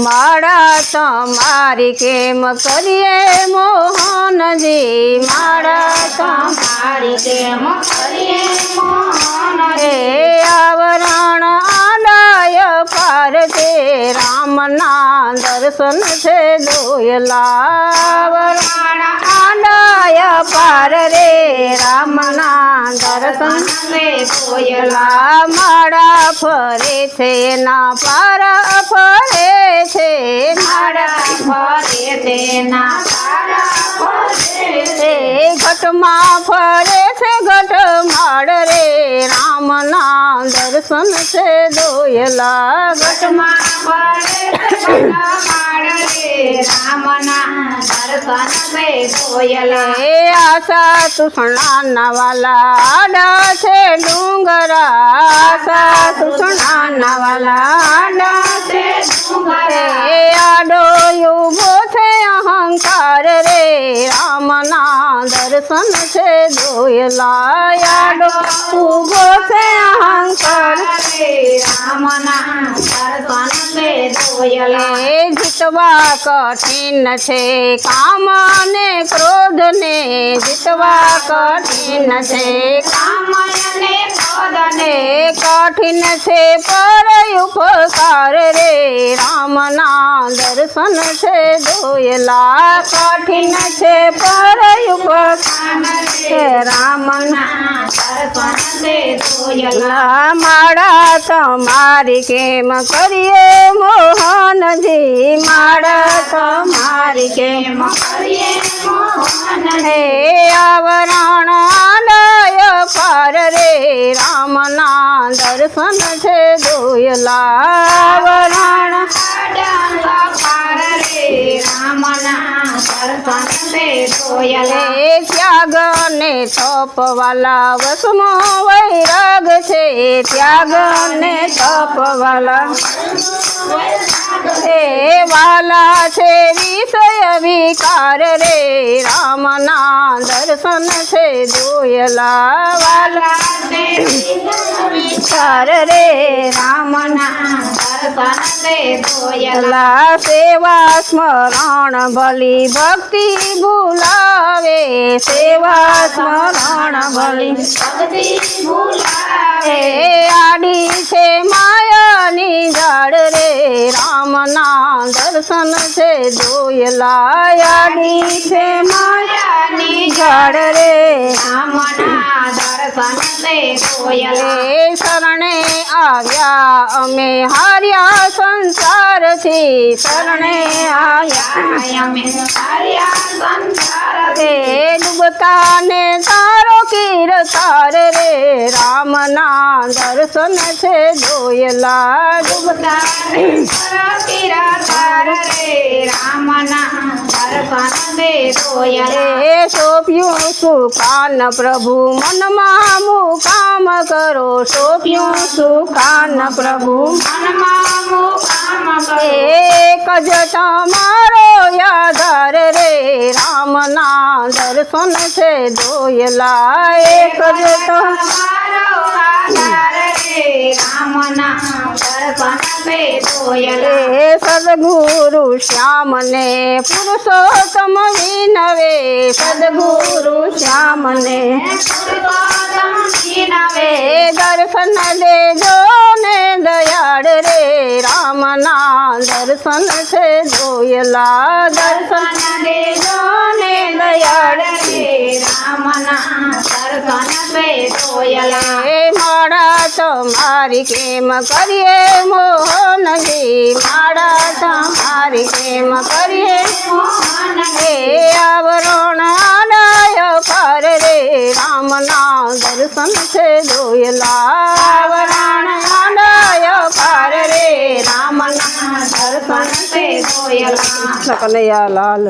માળા તમારી કેમ કરીએ મોહનજી, માળા તમારી કેમ કરીએ મોહનજી, આવરણ આડાય પાર તે રામના દર્શન છે દોયલા, આવરણ આડાય પાર રે રામના દર્શન દોયલા, માળા ફરે છે ના પાર ફરે છે, માળા ફરે તેના પારા ફરે છે, ઘટમાં ફરે છે ઘટ માળ રે રામના દર્શન છે દોયલા, ઘટમાં ફરે છે માળ રે રામના દર્શન છે દોયલા, આશા તૃષ્ણાના વાલા આડા છે ડુંગરા, આશા તૃષ્ણાના વાલા આડા છે ડુંગરા, આડો ઉભો છે અહંકાર રે રામના દર્શન છે દોયલા, આડો ઉભો છે અહંકાર રે રામના દર્શન છે દોયલા, જીતવા કઠિન છે કામ ને ક્રોધ ને, જીતવા કઠિન છે કામને ક્રોધને કઠિન છે પર ઉપકાર રે રામના દર્શન છે દોયલા, કઠિન છે પર ઉપકાર રામના દર્શન છે દોયલા, માળા તમારી કેમ કરીએ મોહનજી, માળા તમારી કેમ કરીએ મોહનજી, આવરણ આડાય પાર રે રામના દર્શન છે દોયલા, આવરણ આડા પાર રે રામના દર્શન છે દોયલા, ત્યાગ ને તપવાલા વસમો વૈરાગ છે, ત્યાગ ને તપવાલા વાલા છે વિષય વિકાર રે રામના દર્શન છે દોયલા, વાલા વિચાર રે રામના દર્શન છે દોયલા, સેવા સ્મરણ ભલી ભક્તિ ભૂલાવે, સેવા સ્મરણ ભલી ભક્તિ ભૂલાવે, આડી છે માયાની ઝાડ રે રામના દર્શન છે દોયલા, આડી છે માયાની ઝાડ રે રામના દર્શન છે દોયલા, શરણે આવ્યા અમે હાર્યા સંસારથી, શરણે આવ્યા અમે હાર્યા સંસારથી, ડૂબતા ને તારો કીર તાર રે રામના દર્શન છે દોયલા, ડૂબતા રામના દર્શન છે દોયલા, સોંપ્યું સુકાન પ્રભુ મનમાં મુકામ કરો, સોંપ્યું સુકાન પ્રભુ મનમાં મુકામ કરો, એક જ તમારો આધાર રે રામના દર્શન છે દોયલા, એક જ તમારો આધાર રે રામના દર્શન છે દોયલા, સદગુરુ શ્યામને પુરુષોત્તમ વિનવે, સદગુરુ શ્યામને દર્શન દેજો ને દયાળ રે રામના દર્શન છે દોયલા, દર્શન દેજો ને દયાળ રે રામના દર્શન છે દોયલા, માળા તમારી કેમ કરીએ મોહનજી, માળા તમારી કેમ કરીએ આવરણ આડાય પાર રે રામના દર્શન છે દોયલા, આવરણ આડાય પાર રે રામના દર્શન છે દોયલા, કનૈયા લાલ.